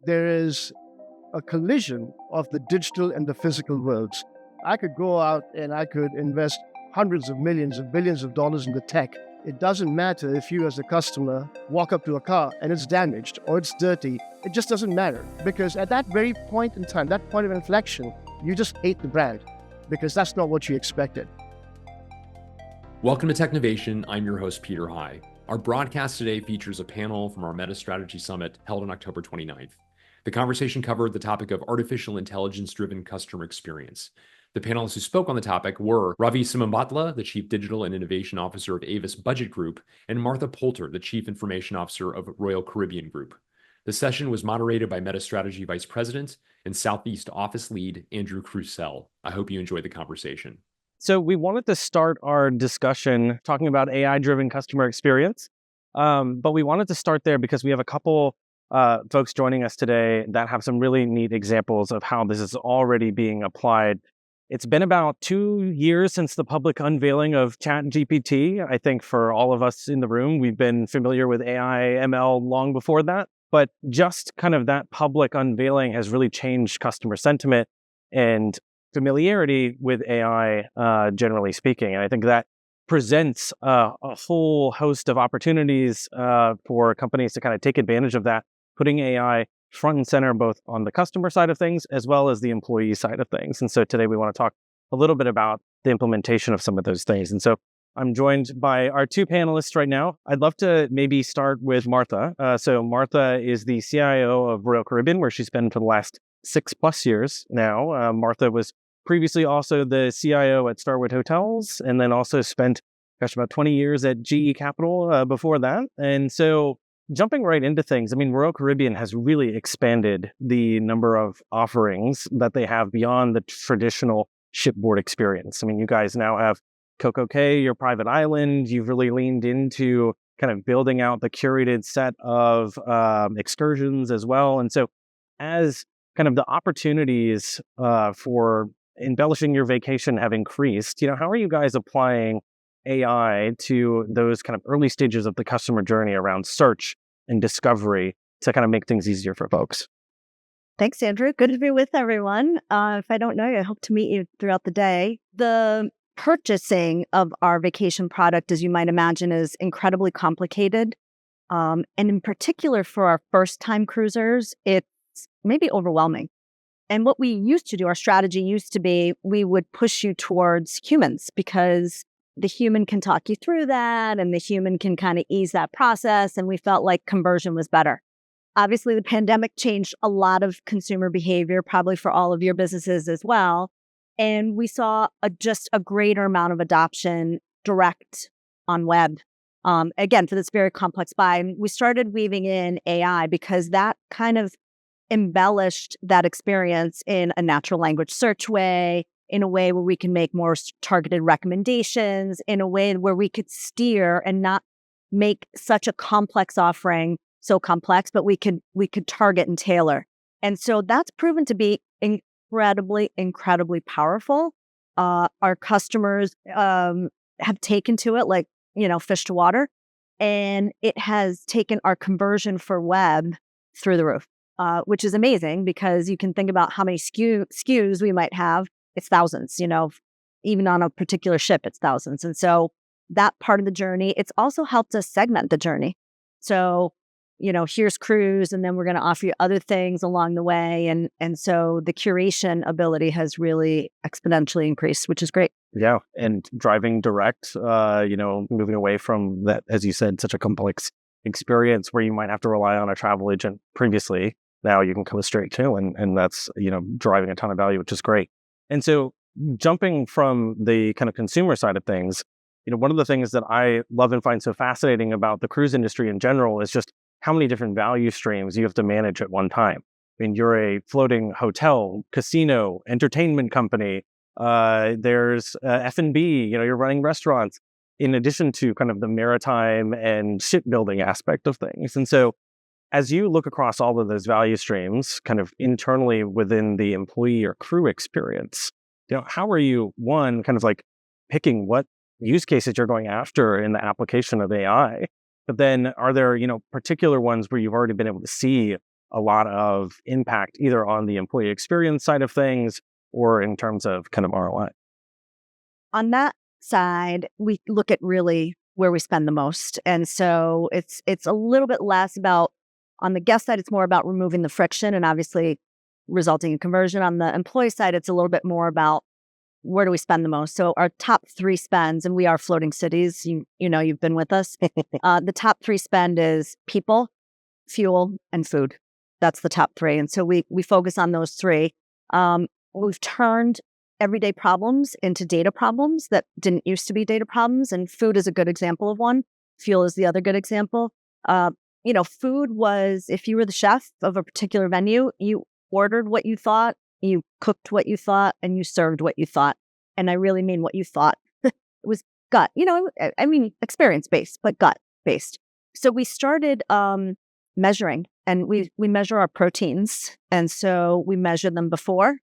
there is a collision of the digital and the physical worlds. I could go out and I could invest hundreds of millions and billions of dollars in the tech. It doesn't matter if you as a customer walk up to a car and it's damaged or it's dirty. It just doesn't matter, because at that very point in time, that point of inflection, you just hate the brand because that's not what you expected. Welcome to Technovation. I'm your host, Peter High. Our broadcast today features a panel from our Meta Strategy Summit held on October 29th. The conversation covered the topic of artificial intelligence-driven customer experience. The panelists who spoke on the topic were Ravi Simhambhatla, the Chief Digital and Innovation Officer of Avis Budget Group, and Martha Poulter, the Chief Information Officer of Royal Caribbean Group. The session was moderated by Meta Strategy Vice President and Southeast Office Lead, Andrew Crucell. I hope you enjoyed the conversation. So we wanted to start our discussion talking about AI-driven customer experience, but we wanted to start there because we have a couple folks joining us today that have some really neat examples of how this is already being applied. It's been about 2 years since the public unveiling of ChatGPT. I think for all of us in the room, we've been familiar with AI, ML long before that, but just kind of that public unveiling has really changed customer sentiment and familiarity with AI, generally speaking. And I think that presents a whole host of opportunities for companies to kind of take advantage of that, putting AI front and center, both on the customer side of things, as well as the employee side of things. And so today we want to talk a little bit about the implementation of some of those things. And so I'm joined by our two panelists right now. I'd love to maybe start with Martha. So Martha is the CIO of Royal Caribbean, where she's been for the last 6+ years now. Martha was previously also the CIO at Starwood Hotels, and then also spent, about 20 years at GE Capital before that. And so jumping right into things, I mean, Royal Caribbean has really expanded the number of offerings that they have beyond the traditional shipboard experience. I mean, you guys now have CocoCay, your private island. You've really leaned into kind of building out the curated set of excursions as well. And so as kind of the opportunities for embellishing your vacation have increased, how are you guys applying AI to those kind of early stages of the customer journey around search and discovery to kind of make things easier for folks? Thanks, Andrew. Good to be with everyone. If I don't know you, I hope to meet you throughout the day. The purchasing of our vacation product, as you might imagine, is incredibly complicated. And in particular for our first-time cruisers, it's maybe overwhelming. And what we used to do, our strategy used to be, we would push you towards humans because the human can talk you through that and the human can kind of ease that process. And we felt like conversion was better. Obviously, the pandemic changed a lot of consumer behavior, probably for all of your businesses as well. And we saw just a greater amount of adoption direct on web. Again, for this very complex buy, we started weaving in AI because that kind of embellished that experience in a natural language search way, in a way where we can make more targeted recommendations, in a way where we could steer and not make such a complex offering so complex, but we could target and tailor. And so that's proven to be incredibly powerful. Our customers have taken to it like, fish to water, and it has taken our conversion for web through the roof. Which is amazing because you can think about how many SKUs we might have. It's thousands, even on a particular ship, it's thousands. And so that part of the journey, it's also helped us segment the journey. So, here's cruise, and then we're going to offer you other things along the way. And so the curation ability has really exponentially increased, which is great. Yeah. And driving direct, moving away from that, as you said, such a complex experience where you might have to rely on a travel agent previously. Now you can come straight to, and that's, driving a ton of value, which is great. And so jumping from the kind of consumer side of things, one of the things that I love and find so fascinating about the cruise industry in general is just how many different value streams you have to manage at one time. I mean, you're a floating hotel, casino, entertainment company. There's F&B, you're running restaurants, in addition to kind of the maritime and shipbuilding aspect of things. And so as you look across all of those value streams, kind of internally within the employee or crew experience, how are you, one, kind of like picking what use cases you're going after in the application of AI? But then are there, particular ones where you've already been able to see a lot of impact either on the employee experience side of things or in terms of kind of ROI? On that side, we look at really where we spend the most. And so it's a little bit less about, on the guest side, it's more about removing the friction and obviously resulting in conversion. On the employee side, it's a little bit more about where do we spend the most. So our top 3 spends, and we are floating cities, you know, you've been with us. The top 3 spend is people, fuel, and food. That's the top 3. And so we focus on those 3. We've turned everyday problems into data problems that didn't used to be data problems. And food is a good example of one. Fuel is the other good example. Food was, if you were the chef of a particular venue, you ordered what you thought, you cooked what you thought, and you served what you thought. And I really mean what you thought. It was gut, experience-based, but gut-based. So we started measuring, and we measure our proteins. And so we measure them before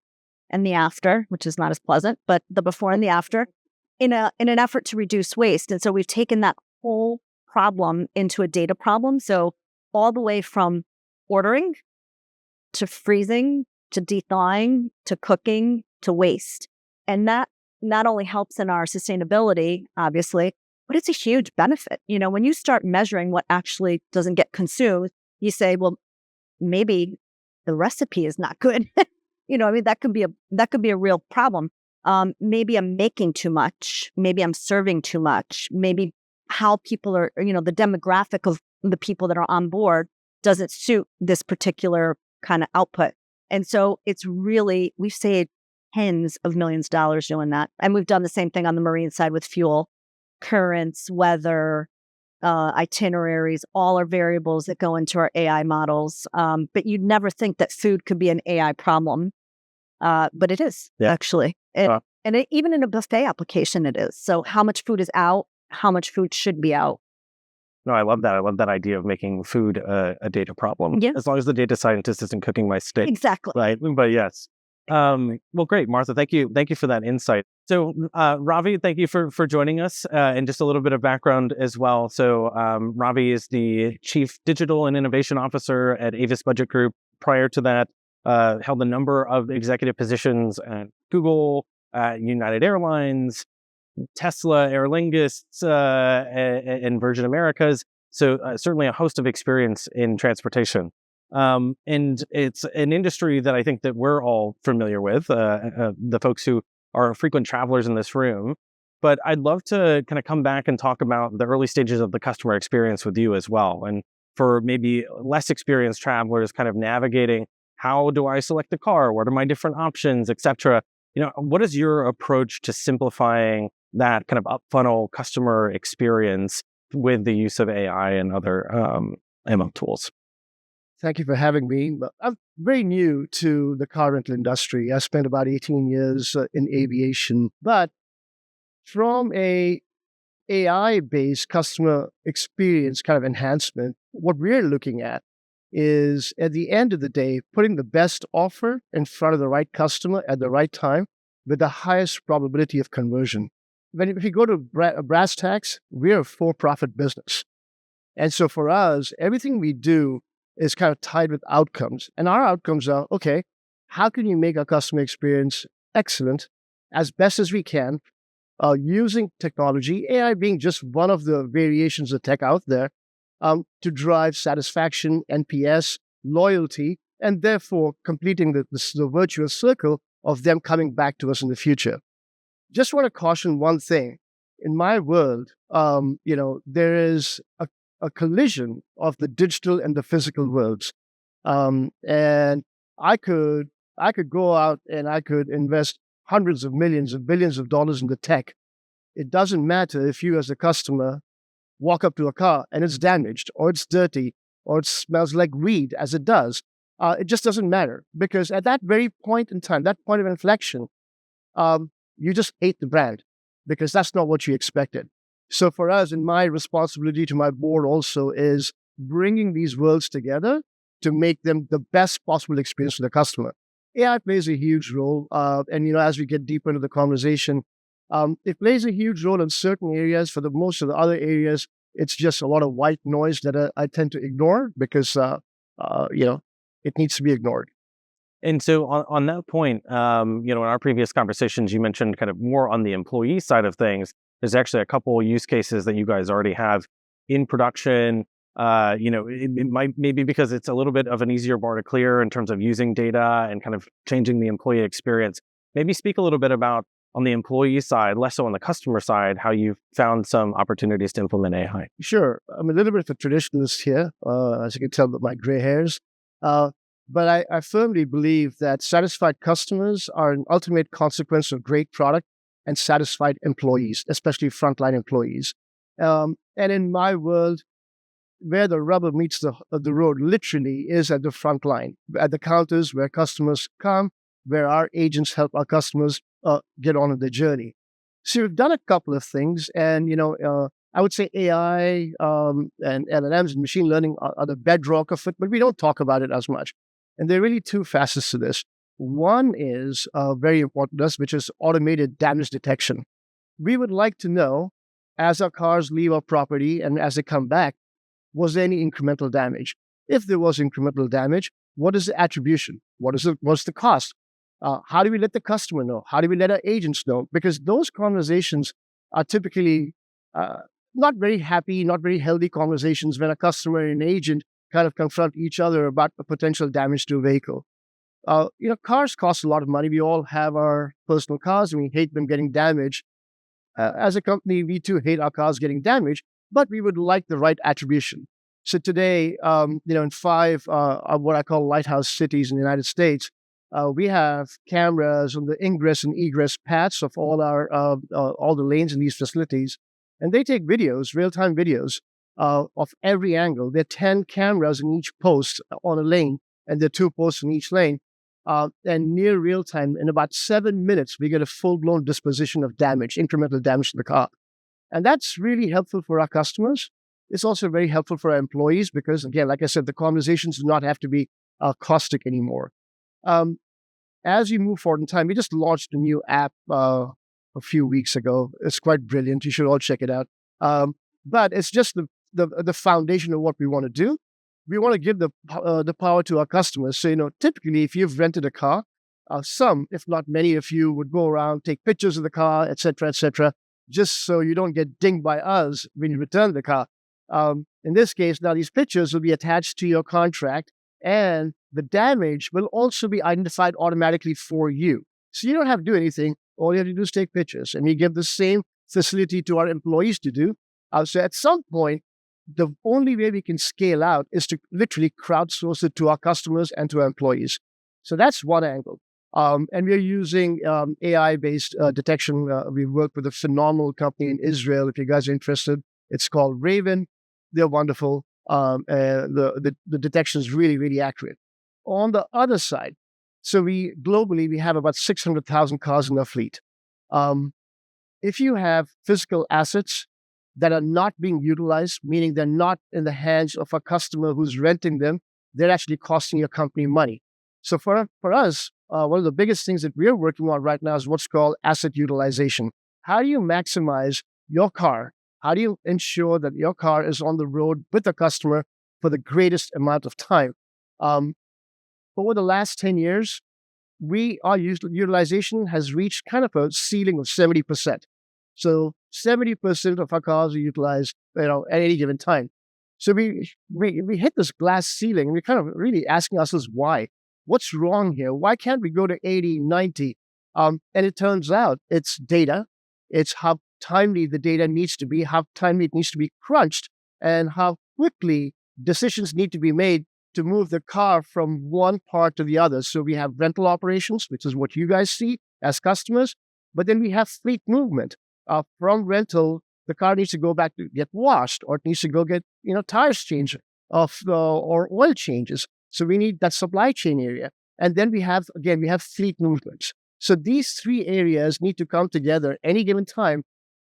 and the after, which is not as pleasant, but the before and the after in an effort to reduce waste. And so we've taken that whole problem into a data problem. So all the way from ordering to freezing to thawing to cooking to waste. And that not only helps in our sustainability, obviously, but it's a huge benefit. When you start measuring what actually doesn't get consumed, you say, well, maybe the recipe is not good. That could be a real problem. Maybe I'm making too much. Maybe I'm serving too much. Maybe how people are, the demographic of the people that are on board doesn't suit this particular kind of output. And so it's really, we've saved tens of millions of dollars doing that. And we've done the same thing on the marine side with fuel, currents, weather, itineraries, all are variables that go into our AI models. But you'd never think that food could be an AI problem. But it is, actually. Even in a buffet application, it is. So how much food is out? How much food should be out? No, I love that. I love that idea of making food a data problem. Yes. As long as the data scientist isn't cooking my steak. Exactly. Right. But yes. Well, great, Martha. Thank you for that insight. So, Ravi, thank you for joining us, and just a little bit of background as well. So, Ravi is the Chief Digital and Innovation Officer at Avis Budget Group. Prior to that, held a number of executive positions at Google, United Airlines, Tesla, Aer Lingus, and Virgin Americas. So certainly a host of experience in transportation. And it's an industry that I think that we're all familiar with, the folks who are frequent travelers in this room. But I'd love to kind of come back and talk about the early stages of the customer experience with you as well. And for maybe less experienced travelers kind of navigating, how do I select a car? What are my different options, et cetera? What is your approach to simplifying that kind of up-funnel customer experience with the use of AI and other ML tools? Thank you for having me. I'm very new to the car rental industry. I spent about 18 years in aviation, but from a AI-based customer experience kind of enhancement, what we're looking at is, at the end of the day, putting the best offer in front of the right customer at the right time with the highest probability of conversion. If you go to brass tacks, we're a for-profit business. And so for us, everything we do is kind of tied with outcomes. And our outcomes are, okay, how can you make our customer experience excellent as best as we can using technology, AI being just one of the variations of tech out there, to drive satisfaction, NPS, loyalty, and therefore completing the virtuous circle of them coming back to us in the future. Just want to caution one thing. In my world, there is a collision of the digital and the physical worlds. And I could go out and I could invest hundreds of millions and billions of dollars in the tech. It doesn't matter if you as a customer walk up to a car and it's damaged or it's dirty or it smells like weed, as it does. It just doesn't matter, because at that very point in time, that point of inflection, you just hate the brand because that's not what you expected. So for us, and my responsibility to my board also is bringing these worlds together to make them the best possible experience for the customer. AI plays a huge role. And as we get deeper into the conversation, it plays a huge role in certain areas. For the most of the other areas, it's just a lot of white noise that I tend to ignore because, it needs to be ignored. And so on that point, in our previous conversations, you mentioned kind of more on the employee side of things. There's actually a couple use cases that you guys already have in production. It might maybe because it's a little bit of an easier bar to clear in terms of using data and kind of changing the employee experience. Maybe speak a little bit about on the employee side, less so on the customer side, how you've found some opportunities to implement AI. Sure. I'm a little bit of a traditionalist here, as you can tell by my gray hairs. But I firmly believe that satisfied customers are an ultimate consequence of great product and satisfied employees, especially frontline employees. And in my world, where the rubber meets the road literally is at the front line, at the counters where customers come, where our agents help our customers get on their journey. So we've done a couple of things, and I would say AI and LLMs and machine learning are the bedrock of it, but we don't talk about it as much. And there are really two facets to this. One is very important to us, which is automated damage detection. We would like to know, as our cars leave our property and as they come back, was there any incremental damage? If there was incremental damage, what is the attribution? What's the cost? How do we let the customer know? How do we let our agents know? Because those conversations are typically not very happy, not very healthy conversations when a customer and an agent kind of confront each other about the potential damage to a vehicle. Cars cost a lot of money. We all have our personal cars and we hate them getting damaged. As a company, we too hate our cars getting damaged, but we would like the right attribution. So today, in 5 of what I call lighthouse cities in the United States, we have cameras on the ingress and egress paths of all the lanes in these facilities, and they take videos, real-time videos of every angle. There are 10 cameras in each post on a lane, and there are 2 posts in each lane. And near real time, in about 7 minutes, we get a full-blown disposition of damage, incremental damage to the car. And that's really helpful for our customers. It's also very helpful for our employees because, again, like I said, the conversations do not have to be caustic anymore. As we move forward in time, we just launched a new app a few weeks ago. It's quite brilliant. You should all check it out. But it's just the foundation of what we want to do. We want to give the power to our customers. So, typically, if you've rented a car, some, if not many of you, would go around, take pictures of the car, et cetera, just so you don't get dinged by us when you return the car. In this case, now these pictures will be attached to your contract, and the damage will also be identified automatically for you. So you don't have to do anything. All you have to do is take pictures, and we give the same facility to our employees to do. So at some point, the only way we can scale out is to literally crowdsource it to our customers and to our employees. So that's one angle. And we're using AI-based detection. We work with a phenomenal company in Israel. If you guys are interested, it's called Raven. They're wonderful. The detection is really, really accurate. On the other side, so globally, we have about 600,000 cars in our fleet. If you have physical assets that are not being utilized, meaning they're not in the hands of a customer who's renting them, they're actually costing your company money. So for us, one of the biggest things that we're working on right now is what's called asset utilization. How do you maximize your car? How do you ensure that your car is on the road with the customer for the greatest amount of time? Over the last 10 years, our utilization has reached kind of a ceiling of 70%. So 70% of our cars are utilized, at any given time. So we hit this glass ceiling, and we're kind of really asking ourselves why. What's wrong here? Why can't we go to 80, 90? And it turns out it's data. It's how timely the data needs to be, how timely it needs to be crunched, and how quickly decisions need to be made to move the car from one part to the other. So we have rental operations, which is what you guys see as customers, but then we have fleet movement. From rental, the car needs to go back to get washed, or it needs to go get tires changed or oil changes. So we need that supply chain area. And then we have fleet movements. So these 3 areas need to come together any given time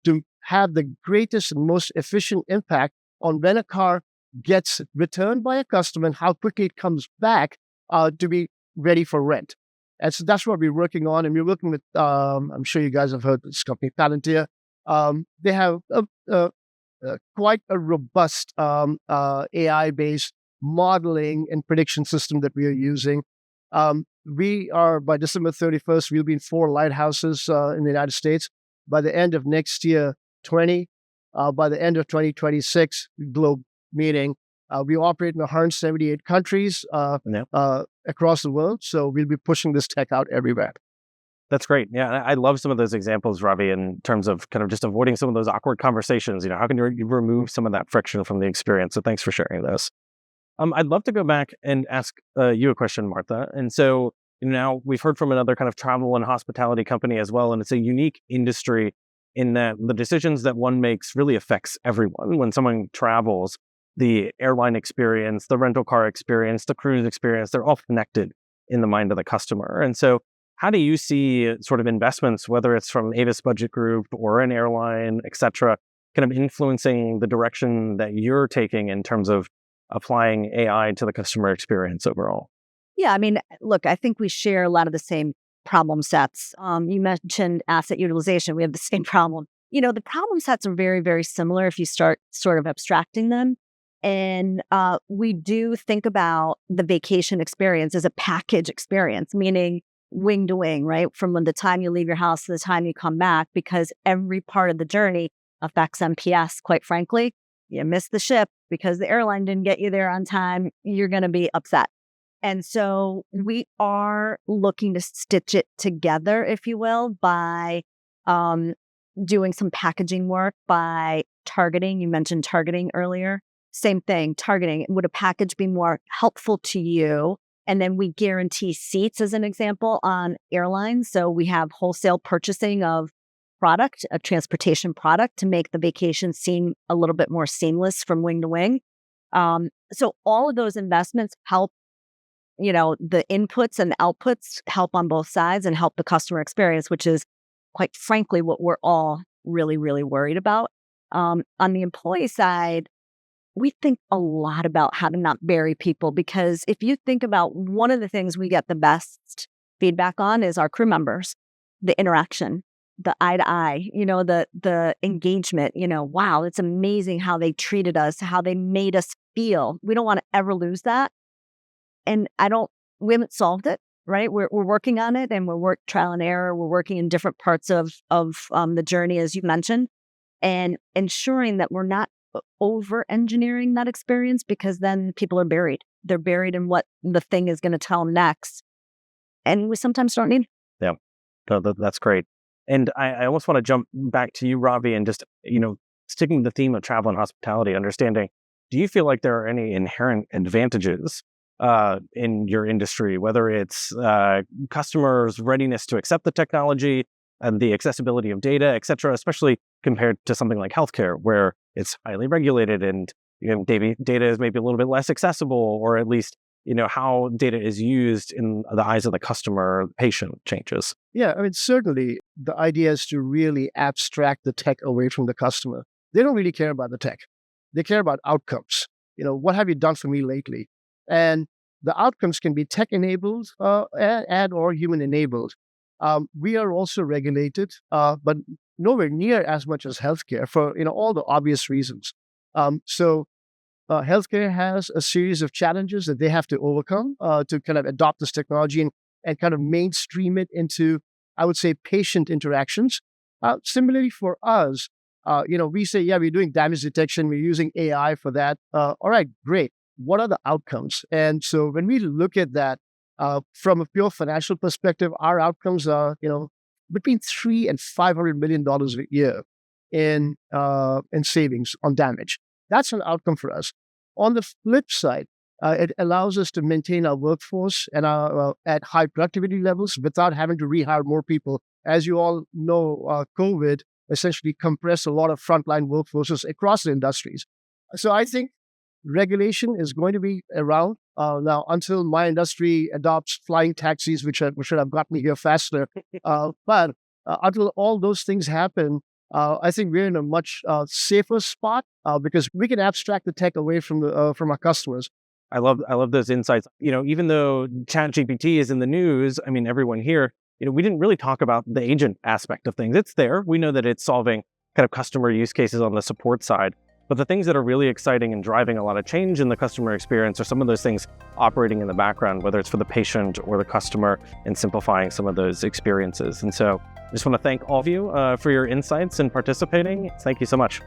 to have the greatest and most efficient impact on when a car gets returned by a customer and how quickly it comes back to be ready for rent. And so that's what we're working on. And we're working with, I'm sure you guys have heard this company, Palantir. They have quite a robust AI-based modeling and prediction system that we are using. We are, by December 31st, we'll be in 4 lighthouses in the United States. By the end of next year, 20. By the end of 2026, globe meeting. We operate in 178 countries across the world. So we'll be pushing this tech out everywhere. That's great. Yeah, I love some of those examples, Ravi, in terms of kind of just avoiding some of those awkward conversations. How can you remove some of that friction from the experience? So thanks for sharing those. I'd love to go back and ask you a question, Martha. And so now we've heard from another kind of travel and hospitality company as well, and it's a unique industry in that the decisions that one makes really affects everyone. When someone travels, the airline experience, the rental car experience, the cruise experience, they're all connected in the mind of the customer. And so how do you see sort of investments, whether it's from Avis Budget Group or an airline, et cetera, kind of influencing the direction that you're taking in terms of applying AI to the customer experience overall? Yeah, I mean, look, I think we share a lot of the same problem sets. You mentioned asset utilization. We have the same problem. The problem sets are very, very similar if you start sort of abstracting them. And we do think about the vacation experience as a package experience, meaning wing to wing, right? From the time you leave your house to the time you come back, because every part of the journey affects NPS, quite frankly. You miss the ship because the airline didn't get you there on time, you're going to be upset. And so we are looking to stitch it together, if you will, by doing some packaging work, by targeting. You mentioned targeting earlier. Same thing, targeting. Would a package be more helpful to you? And then we guarantee seats, as an example, on airlines. So we have wholesale purchasing of product, a transportation product, to make the vacation seem a little bit more seamless from wing to wing. So all of those investments help, the inputs and outputs help on both sides and help the customer experience, which is, quite frankly, what we're all really, really worried about. On the employee side, we think a lot about how to not bury people, because if you think about one of the things we get the best feedback on is our crew members, the interaction, the eye to eye, the engagement, wow, it's amazing how they treated us, how they made us feel. We don't want to ever lose that. And we haven't solved it, right? We're working on it, and we're trial and error. We're working in different parts of the journey, as you mentioned, and ensuring that we're not over-engineering that experience, because then people are buried. They're buried in what the thing is going to tell them next. And we sometimes don't need. Yeah, no, that's great. And I almost want to jump back to you, Ravi, and just, sticking to the theme of travel and hospitality, understanding, do you feel like there are any inherent advantages in your industry, whether it's customers' readiness to accept the technology and the accessibility of data, et cetera, especially compared to something like healthcare, where it's highly regulated and data is maybe a little bit less accessible, or at least how data is used in the eyes of the customer, patient changes. Yeah, I mean, certainly the idea is to really abstract the tech away from the customer. They don't really care about the tech. They care about outcomes. What have you done for me lately? And the outcomes can be tech-enabled and or human-enabled. We are also regulated, but nowhere near as much as healthcare for all the obvious reasons. So healthcare has a series of challenges that they have to overcome to kind of adopt this technology and kind of mainstream it into, I would say, patient interactions. Similarly for us, we say, yeah, we're doing damage detection. We're using AI for that. All right, great. What are the outcomes? And so when we look at that from a pure financial perspective, our outcomes are, between $300 and $500 million a year in savings on damage. That's an outcome for us. On the flip side, it allows us to maintain our workforce and at high productivity levels without having to rehire more people. As you all know, COVID essentially compressed a lot of frontline workforces across the industries. So I think regulation is going to be around now until my industry adopts flying taxis, which should have gotten me here faster. But until all those things happen, I think we're in a much safer spot because we can abstract the tech away from our customers. I love those insights. Even though ChatGPT is in the news, I mean, everyone here, we didn't really talk about the agent aspect of things. It's there. We know that it's solving kind of customer use cases on the support side. But the things that are really exciting and driving a lot of change in the customer experience are some of those things operating in the background, whether it's for the patient or the customer, and simplifying some of those experiences. And so I just want to thank all of you for your insights and participating. Thank you so much.